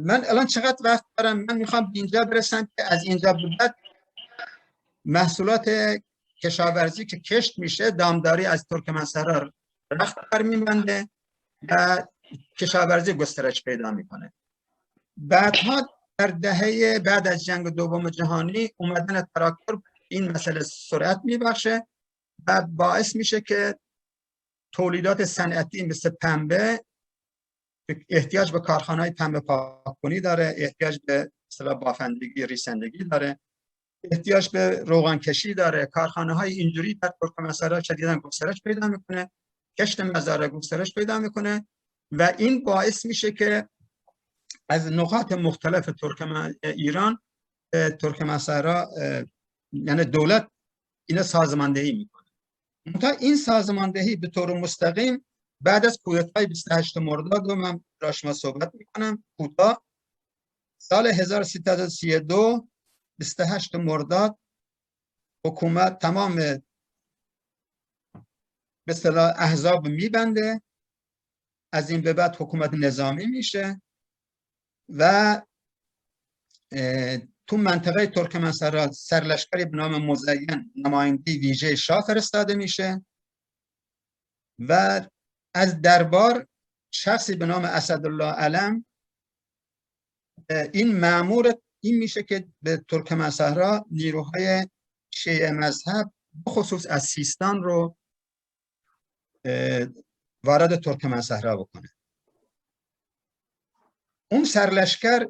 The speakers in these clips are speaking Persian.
من الان چقدر وقت دارم؟ من میخوام به اینجا برسم که از اینجا به بعد محصولات کشاورزی که کشت میشه، دامداری از ترکمن‌صحرا رخت برمی‌بنده و کشاورزی گسترش پیدا میکنه. بعدها در دهه بعد از جنگ دوم جهانی اومدن تراکتور این مسئله سرعت میبخشه و باعث میشه که تولیدات صنعتی مثل پنبه، احتیاج به کارخانه‌های پنبه پاک‌کنی داره، احتیاج به اصطلاح بافندگی، ریسندگی داره، احتیاج به روغن کشی داره. کارخانه‌های اینجوری در ترکمن‌صحرا شدیداً گسترش پیدا میکنه، کشت مزارع گسترش پیدا میکنه و این باعث میشه که از نقاط مختلف ایران ترکمن‌صحرا، یعنی دولت اینا سازماندهی میکنه. منتها این سازماندهی به طور مستقیم بعد از کودتای 28 مرداد رو من را شما صحبت میکنم کوتاه. سال 1332 28 مرداد حکومت تمام به اصطلاح احزاب میبنده، از این به بعد حکومت نظامی میشه و تو منطقه ترکمن‌صحرا سرلشکری به نام مزین نماینده ویژه شاه فرستاده میشه و از دربار شخصی به نام اسدالله علم این مأمور این میشه که به ترکمن‌صحرا نیروهای شیعه مذهب بخصوص از سیستان رو وارد ترکمن‌صحرا بکنه. اون سرلشکر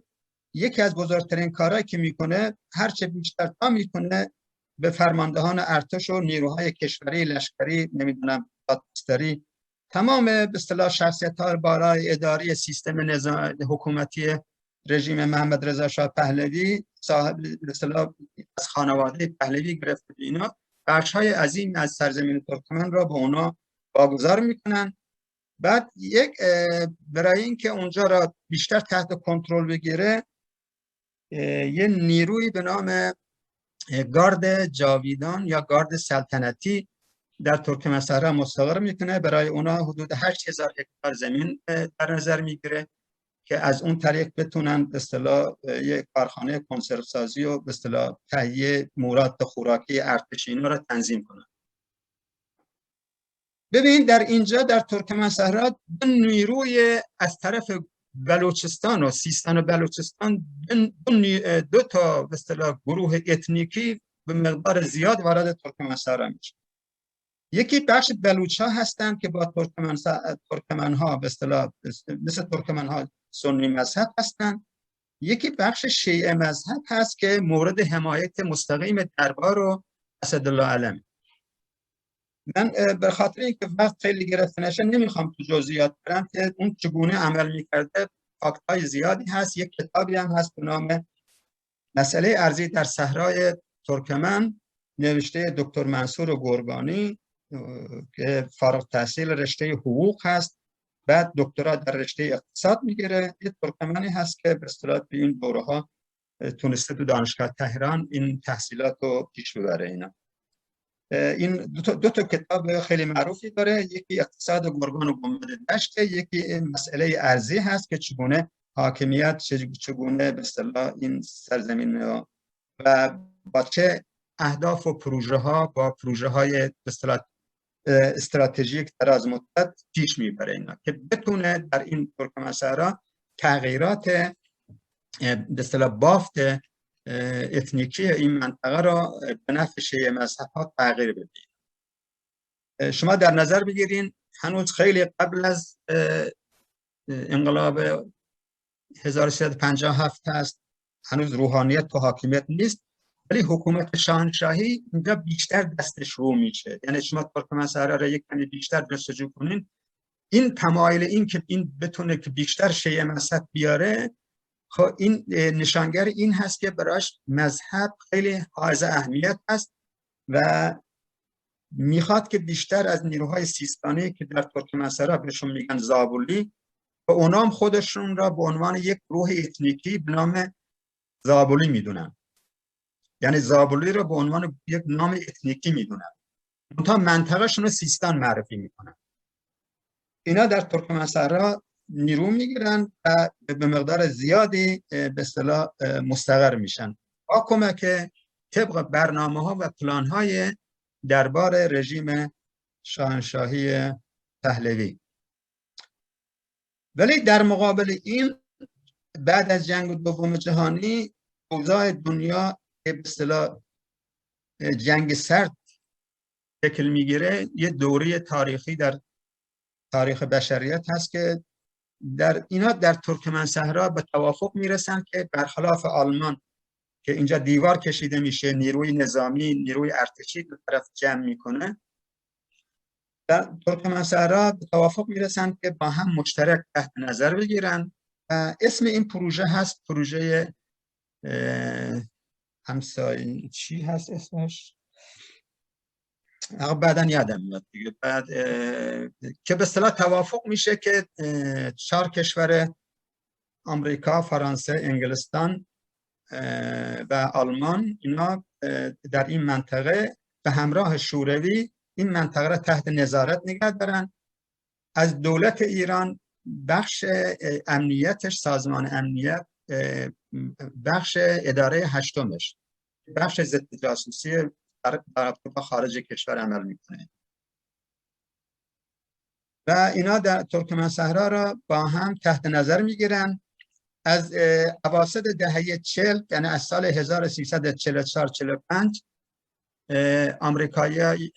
یکی از بزرگترین کارهایی که میکنه هرچه بیشتر تا میکنه به فرماندهان ارتش و نیروهای کشوری، لشکری، نمیدونم دادگستری، تمام به اصطلاح شخصیت‌ها بالای اداری سیستم نظام حکومتی رژیم محمد رضا شاه پهلوی، صاحب به اصطلاح از خانواده پهلوی گرفته اینا، بخش‌های عظیم از سرزمین ترکمن را به اونا واگذار میکنن. بعد برای اینکه اونجا را بیشتر تحت کنترل بگیره یه نیروی به نام گارد جاویدان یا گارد سلطنتی در ترکمن‌صحرا مستقر میکنه. برای اونا حدود 8000 هکتار زمین در نظر میگیره که از اون طریق بتونن به اصطلاح یک کارخانه کنسرو سازی و به اصطلاح تهیه مواد خوراکی ارتشی اینا را تنظیم کنن. ببین در اینجا در ترکمن‌صحرا نیروی از طرف بلوچستان و سیستان و بلوچستان دو تا به اصطلاح گروه اتنیکی به مقدار زیاد وارد ترکمن‌صحرا میشه. یکی بخش بلوچ‌ها هستند که با ترکمن‌ها به اصطلاح مثل ترکمن‌ها سنی مذهب هستند. یکی بخش شیعه مذهب هست که مورد حمایت مستقیم دربار و اسدالله علم. من به خاطر اینکه وقت خیلی گرفته نشه نمیخوام تو جزئیات برم که اون چگونه عمل میکرده. فاکت‌های زیادی هست. یک کتابی هم هست به نام مسئله ارضی در صحرای ترکمن نوشته دکتر منصور گرگانی که فارغ التحصیل رشته حقوق هست، بعد دکترا در رشته اقتصاد میگیره. یه ترکمنی هست که به اصطلاح به این دوره‌ها تونسته تو دانشگاه تهران این تحصیلات رو پیش ببره. این دو تا کتاب خیلی معروفی داره. یکی اقتصاد گرگان و گنبد دشت، یکی مسئله ارضی هست که چگونه حاکمیت چگونه به اصطلاح این سرزمین و با چه اهداف و پروژه ها با پروژه های به اصطلاح استراتژیک دراز مدت پیش میبره اینا که بتونه در این ترکمن‌صحرا تغییرات به اصطلاح بافت اتنیکی این منطقه را به نفع شیعه مذهب ها تغییر بده. شما در نظر بگیرین هنوز خیلی قبل از انقلاب 1357 هست، هنوز روحانیت تو حاکمیت نیست، ولی حکومت شاهنشاهی اینجا بیشتر دستش رو میشه. یعنی شما ترکمن‌صحرا را یک کمی بیشتر جستجو کنین، این تمایل این که این بتونه که بیشتر شیعه مذهب بیاره، خب این نشانگر این هست که براش مذهب خیلی حائز اهمیت است و میخواد که بیشتر از نیروهای سیستانی که در ترکمن‌صحرا بهشون میگن زابلی و اونام خودشون را به عنوان یک گروه اتنیکی به نام زابلی میدونن. یعنی زابلی را به عنوان یک نام اتنیکی میدونن، منتها منطقهشون رو سیستان معرفی میکنن. اینا در ترکمن‌صحرا نیرو میگیرن و به مقدار زیادی به اصطلاح مستقر میشن با کمک طبق برنامه ها و پلان های دربار رژیم شاهنشاهی پهلوی. ولی در مقابل این بعد از جنگ دوم جهانی اوضاع دنیا به اصطلاح جنگ سرد شکل میگیره. یه دوره تاریخی در تاریخ بشریت هست که در ترکمن صحرا به توافق میرسن که برخلاف آلمان که اینجا دیوار کشیده میشه، نیروی نظامی، نیروی ارتشی دو طرف جمع میکنه، در ترکمن صحرا به توافق میرسن که با هم مشترک تحت نظر بگیرن. اسم این پروژه هست پروژه همسایه چی هست اسمش؟ بعداً یادم میاد دیگه. بعد که به اصطلاح توافق میشه که 4 کشور آمریکا، فرانسه، انگلستان و آلمان اینا در این منطقه به همراه شوروی این منطقه را تحت نظارت نگه دارن. از دولت ایران بخش امنیتش، سازمان امنیت، بخش اداره هشتمش، بخش ضد جاسوسی در خارج کشور عمل میکنه و اینا در ترکمن صحرا را با هم تحت نظر میگیرن. از اواسط دهه 40 یعنی از سال 1344-45 آمریکایی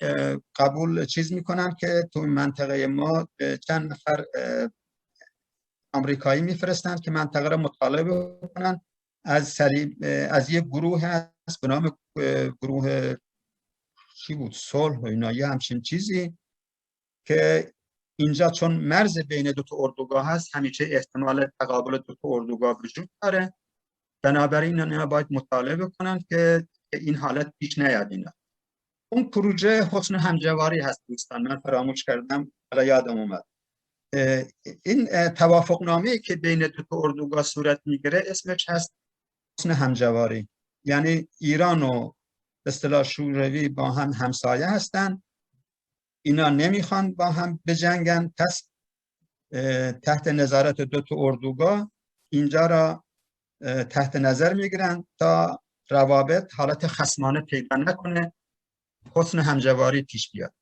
قبول میکنن که تو منطقه ما چند نفر آمریکایی میفرستن که منطقه را مطالعه بکنن. از یک گروه هست به نام گروه چی بود؟ صلح و اینا، یه همچین چیزی که اینجا چون مرز بین دو تا اردوگاه هست همیشه احتمال تقابل دو تا اردوگاه وجود داره، بنابراین اینا باید مطالعه بکنن که این حالت پیش نیاد. اینا اون پروژه حسن همجواری هست دوستان، من فراموش کردم حالا یادم اومد. این توافق نامه‌ای که بین دو تا اردوگاه صورت میگیره اسمش هست حسن همجواری، یعنی ایران و به اصطلاح شوروی با هم همسایه هستن، اینا نمیخوان با هم بجنگن، پس تحت نظارت دو تا اردوگاه اینجا را تحت نظر میگیرن تا روابط حالت خصمانه پیدا نکنه، حسن همجواری پیش بیاد.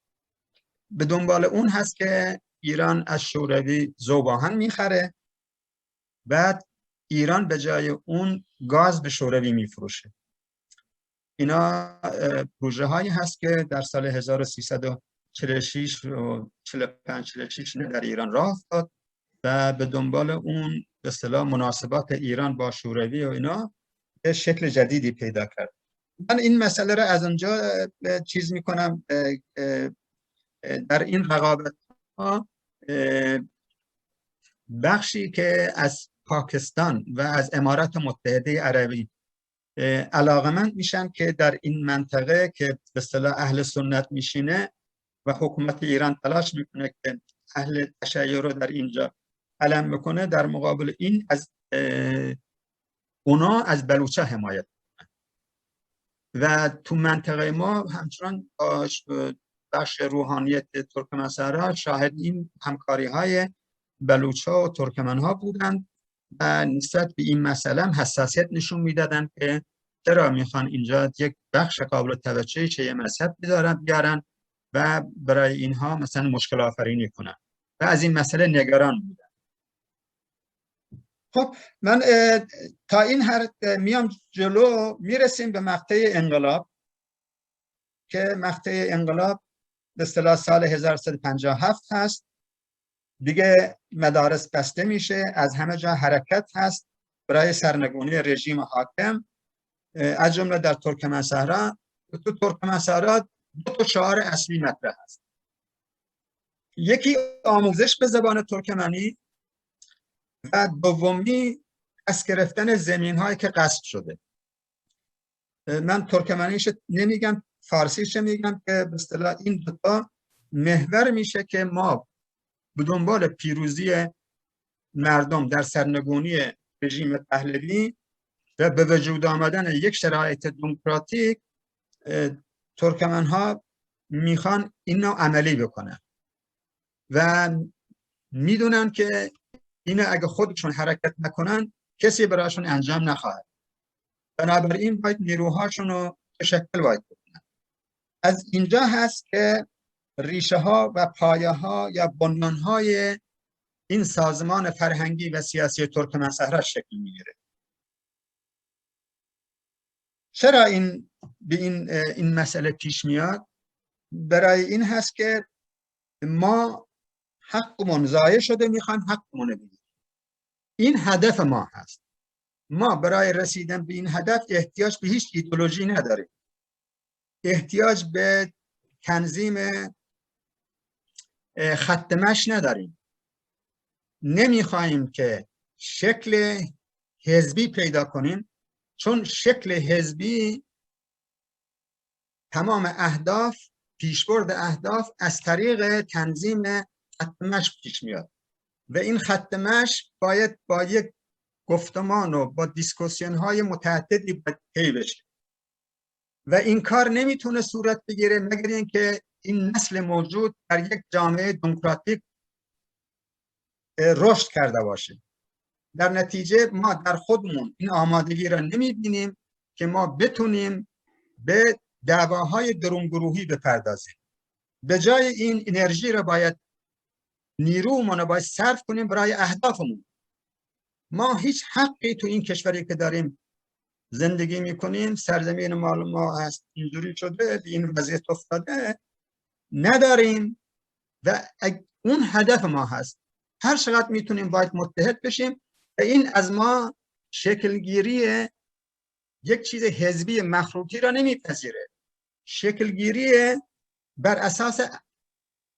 به دنبال اون هست که ایران از شوروی ذوب‌آهن میخره، بعد ایران به جای اون گاز به شوروی میفروشه. اینا پروژه هایی هست که در سال 1346 و 45-46 در ایران راه افتاد و به دنبال اون به اصطلاح مناسبات ایران با شوروی و اینا به شکل جدیدی پیدا کرد. من این مسئله را از اونجا چیز میکنم، در این رقابت ها بخشی که از پاکستان و از امارات متحده عربی علاقمند میشن که در این منطقه که به اصطلاح اهل سنت میشینه و حکومت ایران تلاش میکنه که اهل تشیع رو در اینجا علم بکنه، در مقابل این از اونا از بلوچا حمایت میکنن و تو منطقه ما همچنان بخش روحانیت ترکمن صحرا شاهد این همکاری های بلوچا و ترکمن ها بودند و نسبت به این مسئله هم حساسیت نشون میدادن که چرا میخوان اینجا یک بخش قابل توجهی شیعه مذهب بیارن و برای اینها مثلا مشکل آفرینی کنن و از این مسئله نگران بودن. خب من تا این میام جلو میرسیم به مقطع انقلاب که مقطع انقلاب به اصطلاح سال 1357 هست. دیگه مدارس بسته میشه، از همه جا حرکت هست برای سرنگونی رژیم حاکم، از جمله در ترکمن صحرا. تو ترکمن صحرا 2 شعار اصلی مطرح هست، یکی آموزش به زبان ترکمنی و دومی پس گرفتن زمین هایی که غصب شده. من ترکمنیش نمیگم، فارسیش میگم که به اصطلاح این 2 محور میشه که ما به دنبال پیروزی مردم در سرنگونی رژیم پهلوی و به وجود آمدن یک شرایط دموکراتیک ترکمن ها میخوان اینو عملی بکنن و میدونن که اینه اگه خودشون حرکت نکنن کسی براشون انجام نخواهد. بنابراین باید نیروهاشون رو تشکل باید بکنن. از اینجا هست که ریشه ها و پایه ها یا بنیان های این سازمان فرهنگی و سیاسی ترکمن صحرا شکل میگیره. چرا این مسئله پیش میاد؟ برای این هست که ما حقمون ضایع شده، میخوایم حقمون بگیریم. این هدف ما هست. ما برای رسیدن به این هدف احتیاج به هیچ ایدئولوژی نداریم. احتیاج به تنظیم خط مشی نداریم. نمیخوایم که شکل حزبی پیدا کنیم، چون شکل حزبی تمام اهداف، پیشبرد اهداف از طریق تنظیم خط مشی پیش میاد و این خط مشی باید با یک گفتمان و با دیسکوسیون های متعددی طی بشه و این کار نمیتونه صورت بگیره مگر اینکه این نسل موجود در یک جامعه دموکراتیک رشد کرده باشه. در نتیجه ما در خودمون این آمادگی را نمیبینیم که ما بتونیم به دعواهای درونگروهی بپردازیم. به جای این انرژی را باید، نیرومون را باید صرف کنیم برای اهدافمون. ما هیچ حقی تو این کشوری که داریم زندگی میکنیم، سرزمین مال ما هست، اینجوری شده، به این وضعیت افتاده، نداریم و اون هدف ما هست. هر چقدر میتونیم باید متحد بشیم و این از ما شکلگیری یک چیز حزبی مخروطی را نمیپذیره. شکلگیری بر اساس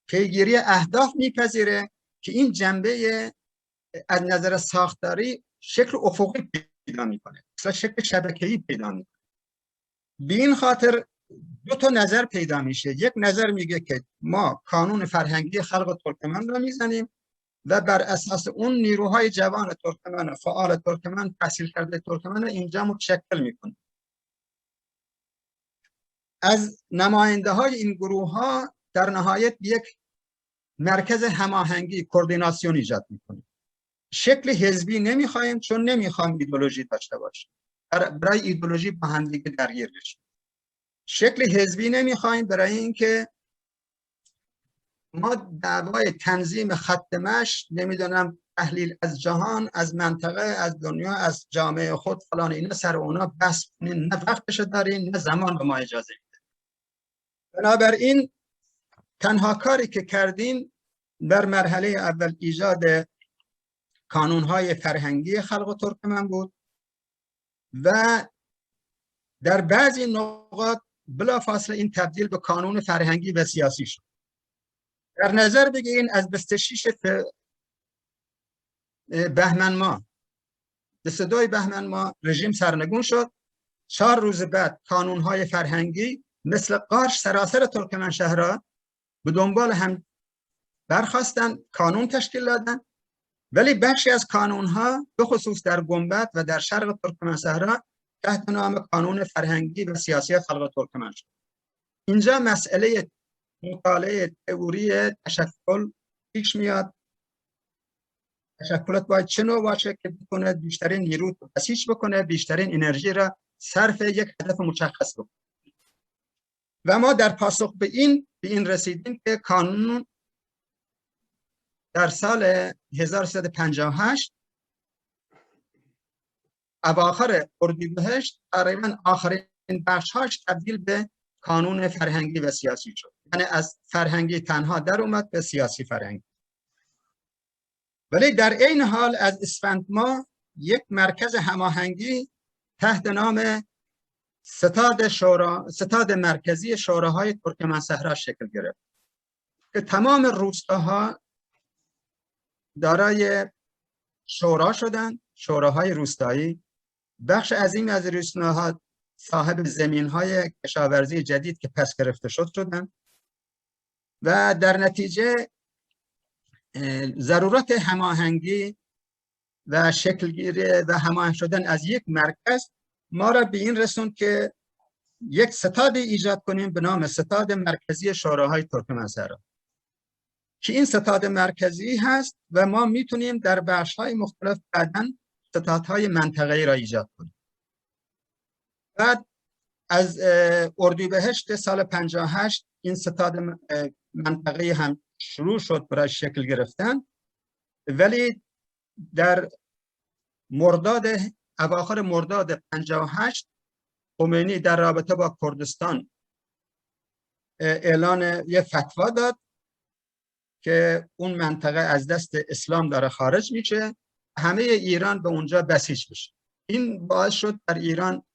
پیگیری اهداف میپذیره که این جنبه از نظر ساختاری شکل افقی پیدا میکنه، مثلا شکل شبکه‌ای پیدا میکنه. به این خاطر دو تا نظر پیدا میشه. یک نظر میگه که ما قانون فرهنگی خلق ترکمن را میزنیم و بر اساس اون نیروهای جوان ترکمن، فعال ترکمن، تحصیل کرده ترکمن اینجا متشکل میکنه. از نماینده های این گروه ها در نهایت یک مرکز هماهنگی، کوردیناسیون ایجاد میکنه. شکل حزبی نمیخوایم، چون نمیخوایم ایدئولوژی داشته باشیم، برای ایدئولوژی با هم دیگه درگیر بشیم. شکل حزبی نمیخوایم برای اینکه ما دعوای تنظیم خط مشی، نمیدونم تحلیل از جهان، از منطقه، از دنیا، از جامعه خود فلان، اینا سر اونا بحث کنیم، نه وقتش داریم نه زمان به ما اجازه میده. بنابراین تنها کاری که کردیم در مرحله اول ایجاد کانونهای فرهنگی خلق ترکمن بود و در بعضی نقاط بلافاصله این تبدیل به کانون فرهنگی و سیاسی شد. در نظر بگیرین از 26 بهمن ماه، 22 بهمن ماه رژیم سرنگون شد. 4 روز بعد کانونهای فرهنگی مثل قارش سراسر ترکمنشهرها به دنبال هم برخواستن، کانون تشکیل دادن، ولی بخشی از کانونها به خصوص در گنبد و در شرق ترکمنصحرا تحت نام قانون فرهنگی و سیاسی خلق ترکمن شد. اینجا مسئله مطالعه تئوری تشکل پیش میاد. تشکلات باید چه نوع باشه که بتونه بیشترین نیرو رو بسیج بکنه، بیشترین انرژی را صرف یک هدف مشخص بکنه. و ما در پاسخ به این رسیدیم که کانون در سال 1358 اواخر اردیبهشت تقریبا آخرین بخش‌هاش تبدیل به کانون فرهنگی و سیاسی شد. یعنی از فرهنگی تنها در اومد به سیاسی فرهنگی. ولی در این حال از اسفند ماه یک مرکز هماهنگی تحت نام ستاد مرکزی شوراهای ترکمنصحرا شکل گرفت که تمام روستاها دارای شورا شدند، شوراهای روستایی. بخش عظیمی از روستاها صاحب زمین‌های کشاورزی جدید که پس گرفته شدند و در نتیجه ضرورت هماهنگی و شکلگیری و هماهنگ شدن از یک مرکز ما را به این رسوند که یک ستاد ایجاد کنیم به نام ستاد مرکزی شوراهای ترکمنصحرا. که این ستاد مرکزی هست و ما میتونیم در بخش‌های مختلف بعداً ستادهای منطقه‌ای را ایجاد کنیم. بعد از اردیبهشت سال 58 این ستاد منطقه‌ای هم شروع شد برای شکل گرفتن، ولی در اواخر مرداد 58 خمینی در رابطه با کردستان اعلان یه فتوا داد که اون منطقه از دست اسلام داره خارج میشه، همه ایران به اونجا بسیج بشه. این باعث شد در ایران،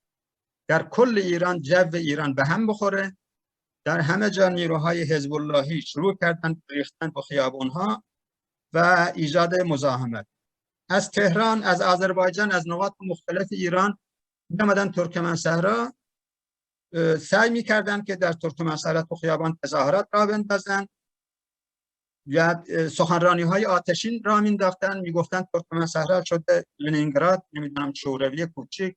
در کل ایران، جو ایران به هم بخوره. در همه جا نیروهای حزب اللهی شروع کردن ریختن به خیابانها و ایجاد مزاحمت. از تهران، از آذربایجان، از نقاط مختلف ایران می‌آمدن ترکمن صحرا، سعی می‌کردند که در ترکمن صحرا تو خیابان تظاهرات را بندازن یا سخنرانی‌های آتشین را می‌انداختن، میگفتن ترکمن صحرا شده لنینگراد، نمیدونم شوروی کوچیک،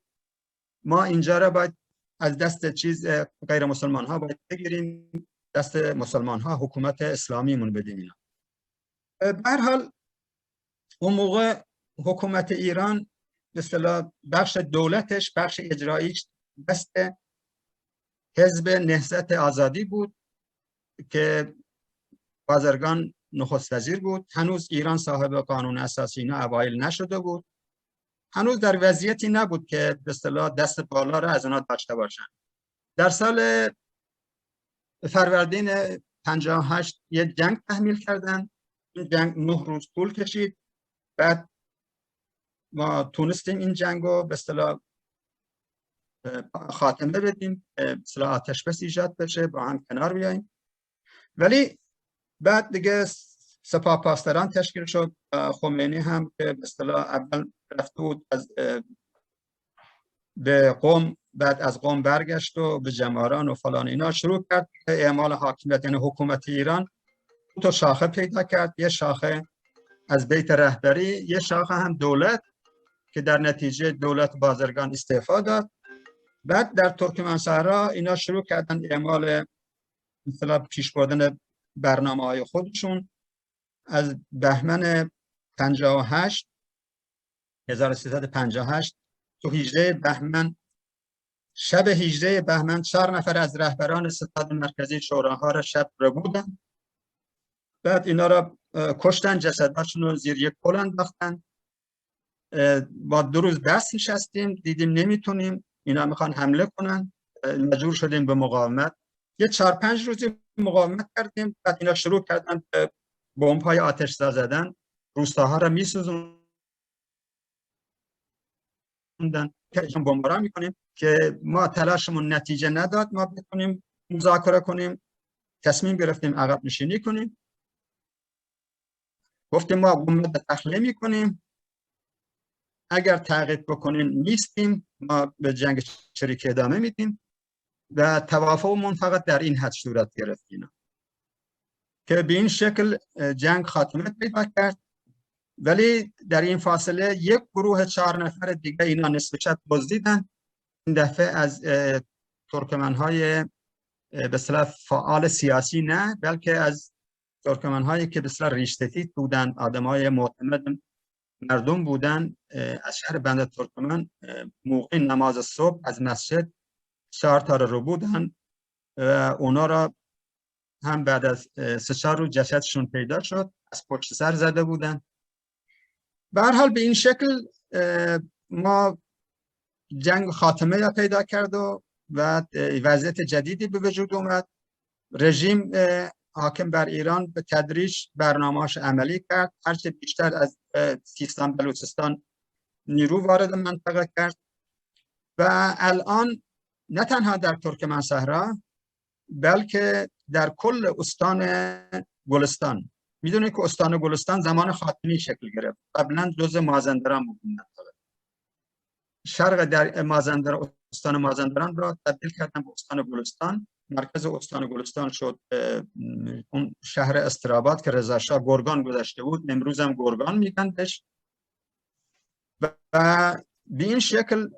ما اینجا را باید از دست غیر مسلمان ها باید بگیریم، دست مسلمان ها، حکومت اسلامیمون بدیم. اینا به هر حال اون موقع حکومت ایران به اصطلاح بخش دولتش، بخش اجراییش دست حزب نهضت آزادی بود که بازرگان نخست وزیر بود. هنوز ایران صاحب قانون اساسی اینا اوایل نشده بود، هنوز در وضعیتی نبود که به اصطلاح دست بالا را از اونا داشته باشن. در سال فروردین 58 یه جنگ تحمیل کردن. این جنگ 9 روز طول کشید. بعد ما تونستیم این جنگ رو به اصطلاح خاتمه بدیم، به اصطلاح آتش بس ایجاد بشه، با هم کنار بیاییم. ولی بعد دیگه سپاه پاسداران تشکیل شد. خمینی هم که به اصطلاح اول رفته بود به قم، بعد از قم برگشت و به جماران و فلان اینا شروع کرد اعمال حاکمیت. یعنی حکومت ایران دو تا شاخه پیدا کرد، یه شاخه از بیت رهبری، یه شاخه هم دولت که در نتیجه دولت بازرگان استعفا داد. بعد در ترکمن صحرا اینا شروع کردن اعمال مثلا پیش بردن برنامه‌های خودشون. از بهمن 58 1358 تو 18 بهمن، شب 18 بهمن 4 نفر از رهبران ستاد مرکزی شوراها را شب را بودن. بعد اینا را کشتن، جسداشون رو زیر یک پل انداختن. با 2 روز بس نشستیم، دیدیم نمیتونیم، اینا میخوان حمله کنن، مجبور شدیم به مقاومت. یه 4-5 روزی مقاومت کردیم. بعد اینا شروع کردن بمب‌های آتش‌زا زدن، روستاها را میسوزوندن که بمباران میکنیم که ما تلاشمون نتیجه نداد، ما بتونیم مذاکره کنیم. تصمیم گرفتیم عقب نشینی کنیم. گفتیم ما حکومت تخلیه میکنیم، اگر تعقیب بکنیم نیستیم، ما به جنگ چریکی ادامه میدیم. و توافقمون فقط در این حد صورت گرفت اینا که به این شکل جنگ خاتمه پیدا کرد. ولی در این فاصله یک گروه 4 نفر دیگه اینا نصف شب دزدیدن. این دفعه از ترکمن‌های به اصطلاح فعال سیاسی نه، بلکه از ترکمن‌هایی که به اصطلاح ریش‌سفید بودن، آدم‌های معتمد مردم بودن. از شهر بند ترکمن موقع نماز صبح از مسجد 4 تا رو بودن و اونا را هم بعد از 3-4 روز جسدشون پیدا شد، از پشت سر زده بودن. به هر حال به این شکل ما جنگ خاتمه یا پیدا کرد و وضعیت جدیدی به وجود اومد. رژیم حاکم بر ایران به تدریج برنامه‌اش عملی کرد، هرچه بیشتر از سیستان بلوچستان نیرو وارد منطقه کرد و الان نه تنها در ترکمن صحرا بلکه در کل استان گلستان. میدونید که استان گلستان زمان خاتمی شکل گرفت، قبلا جزء مازندران بود. شرق در مازندران، استان مازندران را تبدیل کردن به استان گلستان. مرکز استان گلستان شد اون شهر استراباد که رضا شاه گرگان گذاشته بود، امروز هم گرگان میگن بهش. و به این شکل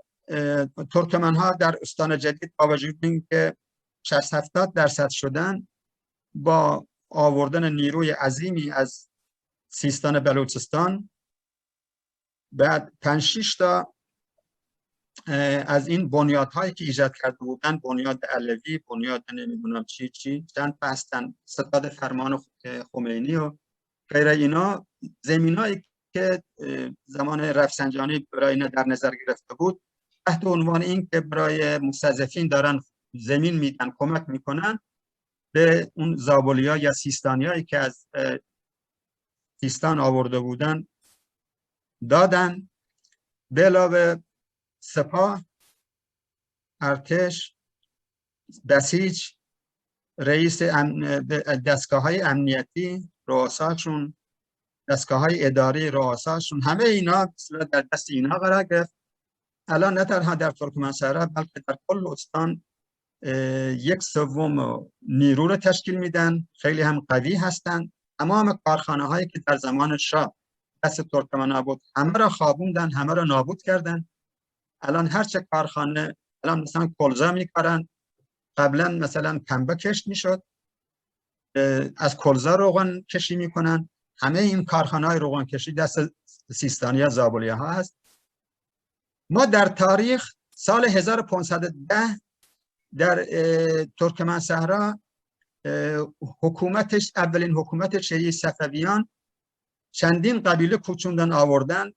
ترکمن ها در استان جدید با وجود اینکه 60-70% شدن، با آوردن نیروی عظیمی از سیستان بلوچستان، بعد 5-6 تا از این بنیادهایی که ایجاد کرده بودن، بنیاد علوی، بنیاد نمیدونم چی چند تا هستن، ستاد فرمان خمینی و غیر اینا، زمینایی که زمان رفسنجانی برای اینا در نظر گرفته بود، تحت عنوان این که برای مستضعفین دارن زمین میدن، کمک میکنن، به اون زابلیا یا سیستانیایی که از سیستان آورده بودن دادن. به علاوه سپاه، ارتش، بسیج، رئیس دستگاه‌های امنیتی، رؤساشون، دستگاه‌های اداری، رؤساشون، همه اینا در دست اینا قرار گرفت. الان نه تنها در ترکمن‌صحرا بلکه در کل استان 1/3 نیرو رو تشکیل میدن، خیلی هم قوی هستن. تمام کارخانه‌هایی که در زمان شاه دست ترکمن‌ها بود همه را خوابوندن، همه را نابود کردن. الان هر چه کارخانه، الان مثلا کلزا میکارن، قبلا مثلا پنبه کشت میشد، از کلزا روغن کشی میکنن. همه این کارخانه‌های روغن کشی دست سیستانیا زابلیا ها هست. ما در تاریخ سال 1510 در ترکمن‌صحرا حکومتش، اولین حکومت شیعی صفویان، چندین قبیله کوچوندن آوردن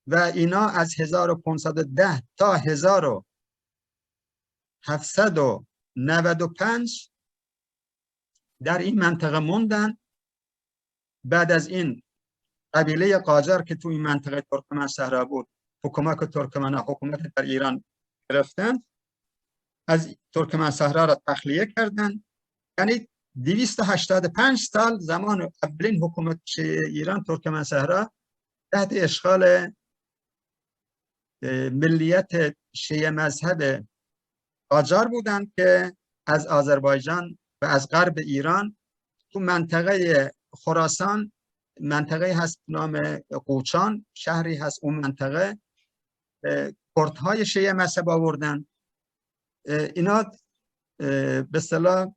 و اینا از 1510 تا 1795 در این منطقه موندن. بعد از این قبیله قاجار که تو این منطقه ترکمن‌صحرا بود، حکومت ترکمن‌ها حکومت در ایران گرفتن، از ترکمن‌صحرا را تخلیه کردن. یعنی 285 سال زمان اولین حکومت ایران، ترکمن‌صحرا تحت اشغال ملیت شیعه مذهب قاجار بودند که از آذربایجان و از غرب ایران تو منطقه خراسان، منطقه هست نام قوچان، شهری هست اون منطقه، کردهای شیعه مذهب آوردن. اینا به اصطلاح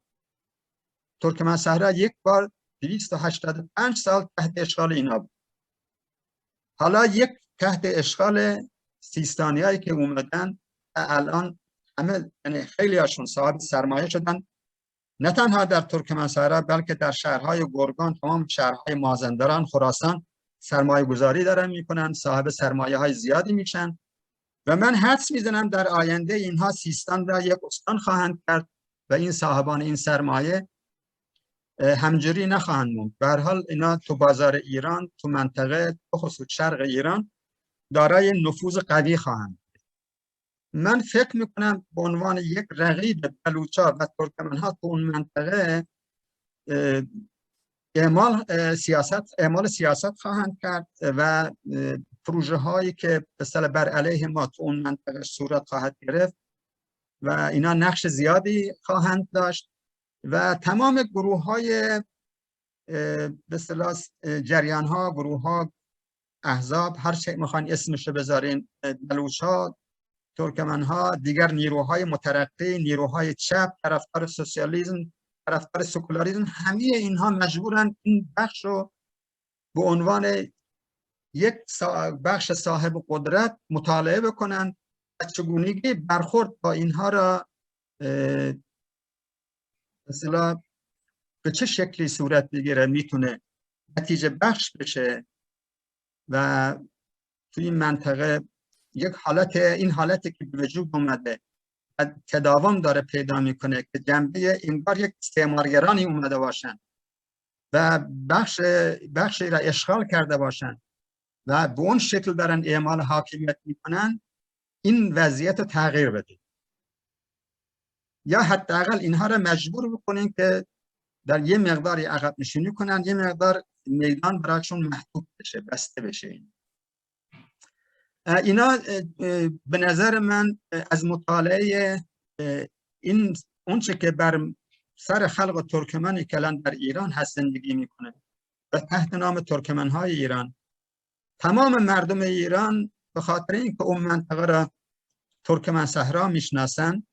ترکمن‌صحرا یک بار 285 سال تحت اشغال اینا بود. حالا یک تحت اشغال سیستانیایی که اومدن، الان همه، یعنی خیلی هاشون صاحب سرمایه شدن، نه تنها در ترکمن‌صحرا بلکه در شهرهای گرگان، تمام شهرهای مازندران، خراسان سرمایه گذاری دارن میکنن، صاحب سرمایه های زیادی میشن و من حدس میزنم در آینده اینها سیستان را یک استان خواهند کرد و این صاحبان این سرمایه همجوری نخواهند موند. به هر حال اینا تو بازار ایران، تو منطقه بخصوص شرق ایران دارای نفوذ قوی خواهند. من فکر میکنم به عنوان یک رقیب بلوچا و ترکمن‌ها تو اون منطقه اعمال سیاست خواهند کرد و پروژه هایی که مثلا بر علیه ما تو اون منطقه صورت خواهد گرفت و اینا نقش زیادی خواهند داشت و تمام گروه های به اصطلاح جریان ها، گروه ها، احزاب، هر چه میخوان اسمش رو بذارین، بلوچ ها، ترکمن ها، دیگر نیروهای مترقی، نیروهای چپ، طرفدار سوسیالیسم، طرفدار سکولاریسم، همه اینها مجبورن این بخش رو به عنوان یک بخش صاحب قدرت مطالعه بکنن و چگونگی برخورد با اینها را مثلا به چه شکلی صورت بگیره، میتونه نتیجه بخش بشه و توی این منطقه یک حالت، این حالتی که به وجود اومده تداوم داره پیدا میکنه که جنبه انگار یک استعمارگرانی اومده باشن و بخشی را اشغال کرده باشن و به اون شکل دارن اعمال حاکمیت میکنن، این وضعیت رو تغییر بده یا حداقل اینها را مجبور بکنین که در یه مقداری عقب نشینی کنن، یه مقدار میدان برایشون محدود بشه، بسته بشه. اینا به نظر من از مطالعه این اونچه که بر سر خلق ترکمنی که الان در ایران هست زندگی میکنه و تحت نام ترکمن‌های ایران، تمام مردم ایران به خاطر اینکه اون منطقه را ترکمن‌صحرا میشناسن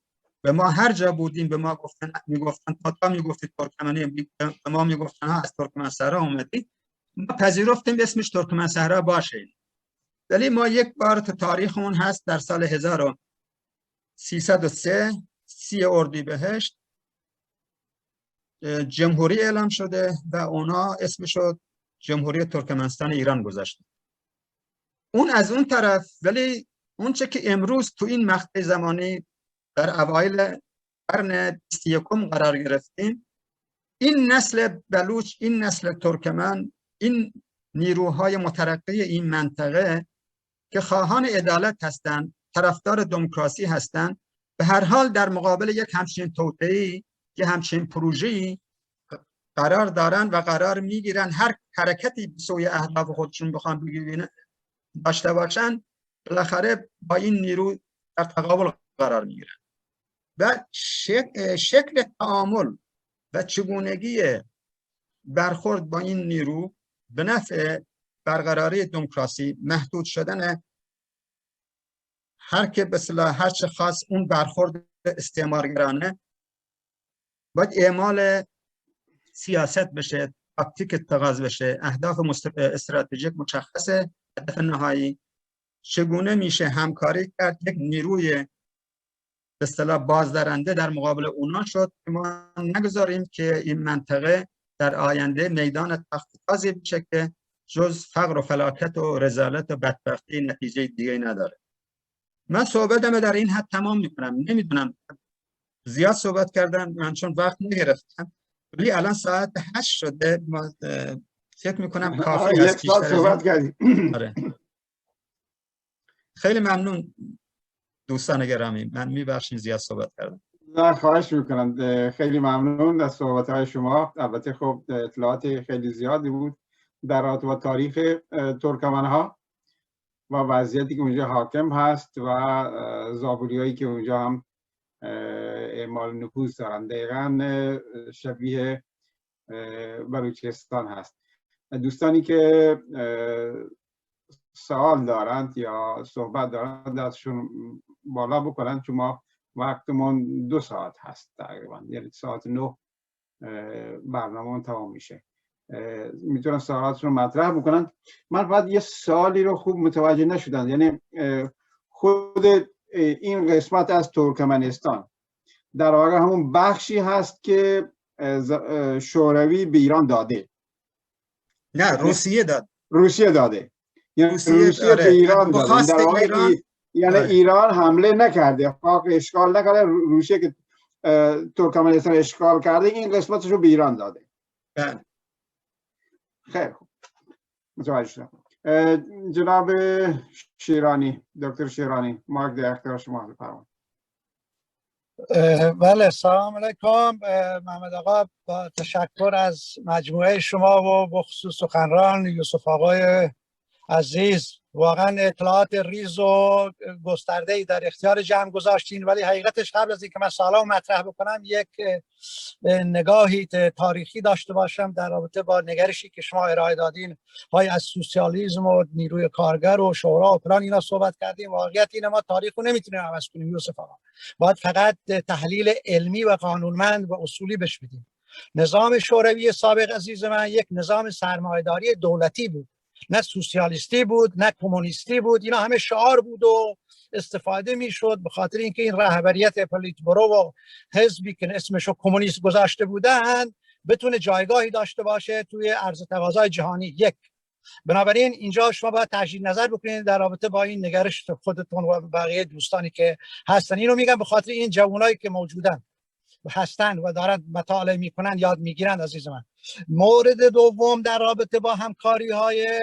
به ما هر جا بودیم به ما میگفتن تا میگفتید ترکمنی، به ما میگفتن ها از ترکمن صحرا اومدید، ما پذیرفتیم اسمش ترکمن صحرا باشه. ولی ما یک بار تو تاریخمون هست در سال 1303 30 اردیبهشت جمهوری اعلام شده و اونا اسمشو جمهوری ترکمنستان ایران گذاشتن. اون از اون طرف. ولی اون چه که امروز تو این مقطع زمانی در اوایل قرن 21 قرار گرفتیم، این نسل بلوچ، این نسل ترکمن، این نیروهای مترقی این منطقه که خواهان عدالت هستند، طرفدار دموکراسی هستند، به هر حال در مقابل یک همچین توطئه‌ای، یک همچین پروژه‌ای قرار دارن و قرار میگیرن هر حرکتی به سوی اهداف خودشون بخوان بگیرن داشته باشن، بالاخره با این نیرو در تقابل قرار میگیرن. و شکل تعامل و چگونگی برخورد با این نیرو به نفع برقراری دموکراسی، محدود شدن هر که به اصطلاح هر چه خاص اون برخورد استعمارگرانه، باید اعمال سیاست بشه، تاکتیک اتخاذ بشه، اهداف استراتژیک مشخصه، هدف نهایی. چگونه میشه همکاری کرد یک نیروی به اصطلاح بازدارنده در مقابل اونا شد که ما نگذاریم که این منطقه در آینده میدان تخت‌تازی بشه که جز فقر و فلاکت و رذالت و بدبختی نتیجه دیگه نداره. من صحبتم در این حد تمام میکنم. نمیدونم زیاد صحبت کردم من چون وقت نگرفتم، ولی الان ساعت 8 شده، فکر میکنم کافی هست. یک ساعت صحبت کردیم. آره. خیلی ممنون دوستان گرامی، من میبخشید زیاد صحبت کردم. نه خواهش میکنم، خیلی ممنون از صحبت‌های شما. البته خب اطلاعات خیلی زیادی بود در رابطه با تاریخ ترکمن‌ها و وضعیتی که اونجا حاکم هست و زابوریایی که اونجا هم اعمال نفوذ دارن، دقیقاً شبیه بلوچستان هست. دوستانی که سوال دارند یا صحبت دارند دستشون بالا بکنن، چون ما وقتمون 2 ساعت هست تقریبا، یعنی ساعت 9 برنامه تمام میشه. میتونن سوالاتشون رو مطرح بکنن. من فقط یه سوالی رو خوب متوجه نشدم، یعنی خود این قسمت از ترکمنستان در واقع همون بخشی هست که شوروی به ایران داده؟ نه، روسیه داد. روسیه داده، یعنی روسیه آره. به ایران داده. در واقع یعنی آره. ایران حمله نکرده، خاک اشغال نکرده، روسیه که ترکمنستان اشغال کرده این قسمتش رو به ایران داده. بله. خیلی خوب، متوجه شدم. جناب شیرانی، دکتر شیرانی، مایک در اختیار شما، بفرمایید. بله، سلام علیکم محمد آقا. با تشکر از مجموعه شما و بخصوص سخنران یوسف آقای عزیز، واقعا اطلاعات ریز و گسترده‌ای در اختیار جمع گذاشتین. ولی حقیقتش قبل از اینکه من سوالامو مطرح بکنم یک نگاهی تاریخی داشته باشم در رابطه با نگرشی که شما ارائه دادین، های از سوسیالیسم و نیروی کارگر و شورا و فلان اینا صحبت کردیم. واقعیت اینه ما تاریخ رو نمیتونیم عوض کنیم یوسف آقا، باید فقط تحلیل علمی و قانونمند و اصولی بش بدیم. نظام شوروی سابق عزیز من یک نظام سرمایه‌داری دولتی بود، نه سوسیالیستی بود نه کمونیستی بود. اینا همه شعار بود و استفاده میشد به خاطر اینکه این رهبریت پولیتبرو و حزبی که اسمشو کمونیست گذاشته بودن بتونه جایگاهی داشته باشه توی عرضه تقاضای جهانی. یک، بنابراین اینجا شما باید تجدید نظر بکنید در رابطه با این نگرش خودتون و بقیه دوستانی که هستن. اینو میگم به خاطر این جوانایی که موجودن هستند و دارن مطالعه میکنن، یاد میگیرن عزیز من. مورد دوم در رابطه با همکاری های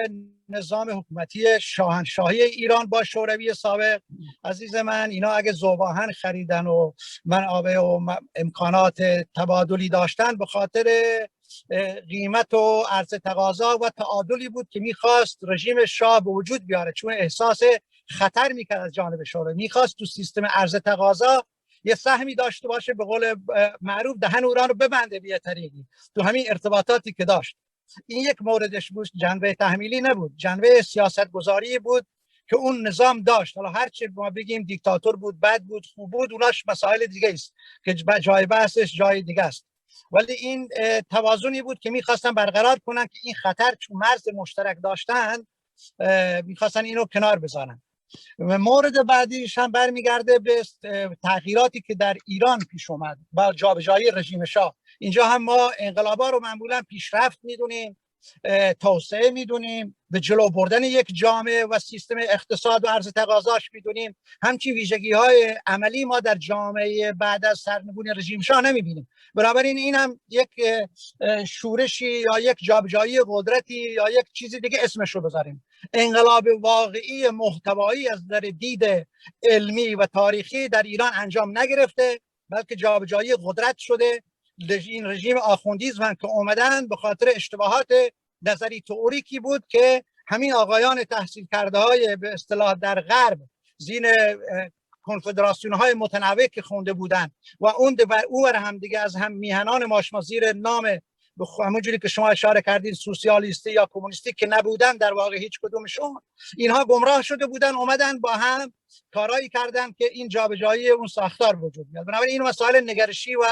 نظام حکومتی شاهنشاهی ایران با شوروی سابق عزیز من، اینا اگه ذوباهن خریدن و منابع و امکانات تبادلی داشتن به خاطر قیمت و عرضه تقاضا و تعادلی بود که میخواست رژیم شاه به وجود بیاره، چون احساس خطر میکرد از جانب شوروی، میخواست تو سیستم عرضه تقاضا یه سهمی داشته باشه، به قول معروف دهن اوران رو ببنده به طریقی تو همین ارتباطاتی که داشت. این یک موردش بود، جنبه تحمیلی نبود، جنبه سیاست گذاری بود که اون نظام داشت. حالا هرچه ما بگیم دیکتاتور بود، بد بود، خوب بود، اوناش مسائل دیگه است که جای بحثش جای دیگه است. ولی این توازنی بود که میخواستن برقرار کنن که این خطر چون مرز مشترک داشتن میخواستن اینو کنار بذارن. مورد بعدیش هم برمیگرده به تغییراتی که در ایران پیش اومد با جابجایی رژیم شاه. اینجا هم ما انقلابا رو معمولا پیشرفت میدونیم، توسعه میدونیم، به جلو بردن یک جامعه و سیستم اقتصاد و عرضه تقاضاش میدونیم. همچین ویژگی های عملی ما در جامعه بعد از سرنگونی رژیم شاه نمیبینیم. بنابراین این هم یک شورشی یا یک جابجایی قدرتی یا یک چیزی دیگه اسمش رو بذاریم، انقلاب واقعی محتوایی از در دید علمی و تاریخی در ایران انجام نگرفته، بلکه جابجایی قدرت شده. این رژیم آخوندیزم که اومدن به خاطر اشتباهات نظری تئوریکی بود که همین آقایان تحصیل کرده های به اصطلاح در غرب زین کنفدراسیون های متنوع که خونده بودن و اون هم دیگه از هم میهنان ماشما زیر نام همونجوری که شما اشاره کردین سوسیالیستی یا کمونیستی که نبودن در واقع هیچ کدومشون، اینها گمراه شده بودن، اومدن با هم کارایی کردن که این جابجایی اون ساختار وجود میاد. بنابراین این مسائل نگرشی و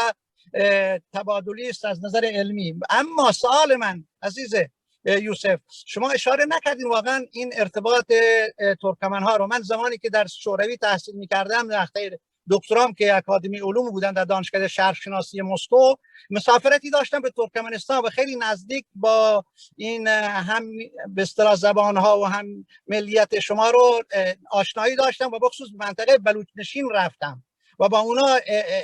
تبادلی است از نظر علمی. اما سوال من عزیز یوسف، شما اشاره نکردین واقعا این ارتباط ترکمن ها رو. من زمانی که در شوروی تحصیل میکردم در دکترام که اکادمی علوم بودن در دانشکده شرق شناسی مسکو، مسافرتی داشتم به ترکمنستان و خیلی نزدیک با این هم به اصطلاح زبان ها و هم ملیت شما رو آشنایی داشتم و بخصوص منطقه بلوچ نشین رفتم و با اونا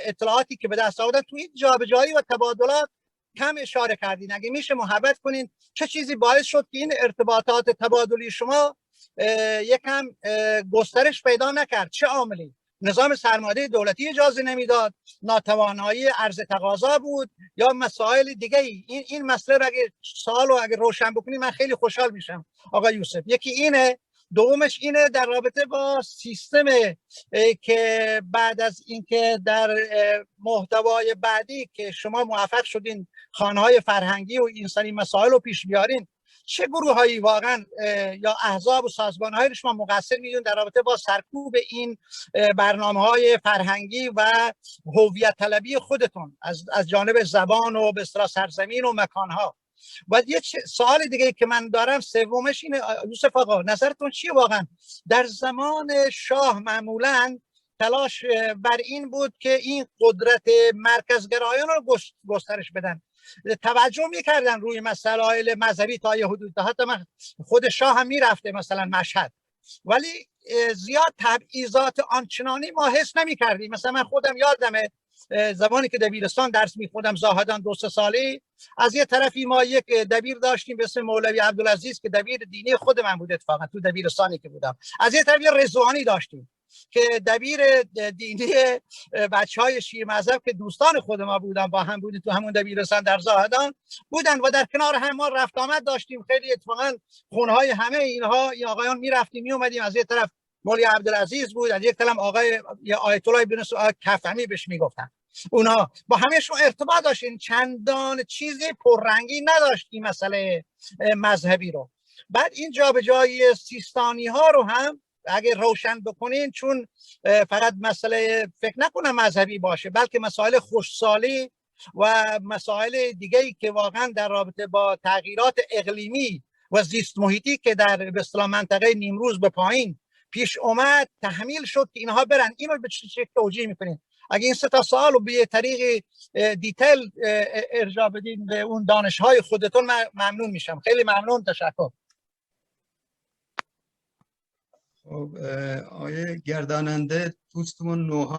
اطلاعاتی که به دست آوردن تو این جابجایی و تبادلات کم اشاره کردین. اگه میشه محبت کنین چه چیزی باعث شد که این ارتباطات تبادلی شما یکم گسترش پیدا نکرد؟ چه عاملی؟ نظام سرمایه‌داری دولتی اجازه نمیداد، ناتوانایی عرضه تقاضا بود، یا مسائل دیگه ای؟ این مسئله رو اگه سوال رو اگه روشن بکنید من خیلی خوشحال میشم آقا یوسف. یکی اینه. دومش اینه در رابطه با سیستم که بعد از اینکه در محتوای بعدی که شما موفق شدین خانه‌های فرهنگی و انسانی مسائل رو پیش بیارین، چه گروه‌هایی واقعا یا احزاب و سازمان‌هایی رو شما مقصر می‌دونید در رابطه با سرکوب این برنامه‌های فرهنگی و هویت طلبی خودتون از جانب زبان و به اصطلاح سرزمین و مکان‌ها؟ و یه سوال دیگه که من دارم سومش اینه یوسف آقا، نظرتون چیه واقعا؟ در زمان شاه معمولاً تلاش بر این بود که این قدرت مرکزگرایان رو گسترش بدن، توجه میکردن روی مسائل مذهبی تا یه حدود، حتی من خود شاه هم میرفته مثلا مشهد، ولی زیاد تبعیضات آنچنانی ما حس نمیکردیم. مثلا من خودم یادمه زمانی که دبیرستان درس میخوندم زاهدان 2-3 ساله، از یه طرفی ما یک دبیر داشتیم به اسم مولوی عبدالعزیز که دبیر دینی خود من بود اتفاقا تو دبیرستانی که بودم، از یه طرفی رضوانی داشتیم که دبیر دینی بچهای شیعه مذهب که دوستان خود ما بودن، با هم بودیم تو همون دبیرستان در زاهدان بودن و در کنار هم ما رفت آمد داشتیم. خیلی اتفاقا خونهای همه اینها این آقایان میرفتیم می اومدیم. از یه طرف مولوی عبدالعزیز بود، از یک طرف آقای آیت الله ابن کفمی بهش میگفتن. اونها با همهشون ارتباط داشتین، چندان چیزی پررنگی نداشت این مسئله مذهبی رو. بعد این جابجایی سیستانی ها رو هم اگه روشن بکنین، چون فقط مسئله فکر نکنم مذهبی باشه، بلکه مسائل خوشسالی و مسائل دیگه‌ای که واقعا در رابطه با تغییرات اقلیمی و زیست محیطی که در به اصطلاح منطقه نیمروز به پایین پیش اومد تحمیل شد که اینها برن. اینو به چه شکل توجیه میکنین؟ اگه این 3 تا سوال رو به طریق دیتیل ارجاع بدین به اون دانش‌های خودتون ممنون میشم. خیلی ممنون، تشکر. خب آیه گرداننده دوستمون نوها